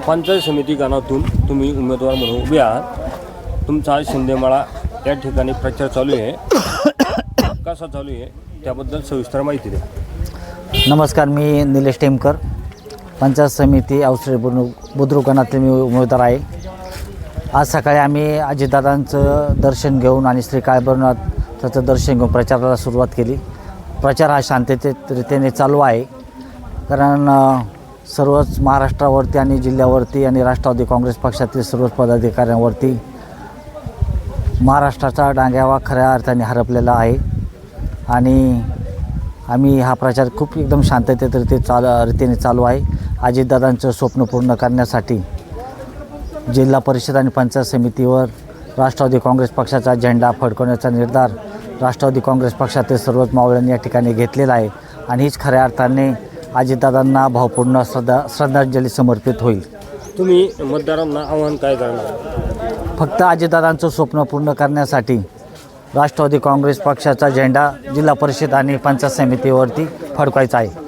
पंचायत समिती गणातून तुम्ही उमेदवार म्हणून उभे आहात. तुमचा शिंदेमाळा या ठिकाणी प्रचार चालू आहे. कसा चालू आहे त्याबद्दल सविस्तर माहिती द्या. नमस्कार, मी निलेश टेमकर, पंचायत समिती अवसरे बुद्रुक गणातील मी उमेदवार आहे. आज सकाळी आम्ही अजितदादांचं दर्शन घेऊन आणि श्री काळभैरवनाथाचं दर्शन घेऊन प्रचाराला सुरुवात केली. प्रचार हा शांततेने चालू आहे, कारण सर्वच महाराष्ट्रावरती आणि जिल्ह्यावरती आणि राष्ट्रवादी काँग्रेस पक्षातील सर्वच पदाधिकाऱ्यांवरती महाराष्ट्राचा डांग्यावा खऱ्या अर्थाने हरपलेला आहे. आणि आम्ही हा प्रचार खूप एकदम शांततेत रीतीने चालू आहे. अजितदादांचं स्वप्न पूर्ण करण्यासाठी जिल्हा परिषद आणि पंचायत समितीवर राष्ट्रवादी काँग्रेस पक्षाचा झेंडा फडकवण्याचा निर्धार राष्ट्रवादी काँग्रेस पक्षातील सर्वच मावळ्यांनी या ठिकाणी घेतलेला आहे. आणि हीच खऱ्या अर्थाने अजितदादांना भावपूर्ण श्रद्धांजली समर्पित होईल. तुम्ही मतदारांना आव्हान काय करणार? फक्त अजितदादांचं स्वप्न पूर्ण करण्यासाठी राष्ट्रवादी काँग्रेस पक्षाचा झेंडा जिल्हा परिषद आणि पंचायत समितीवरती फडकवायचा आहे.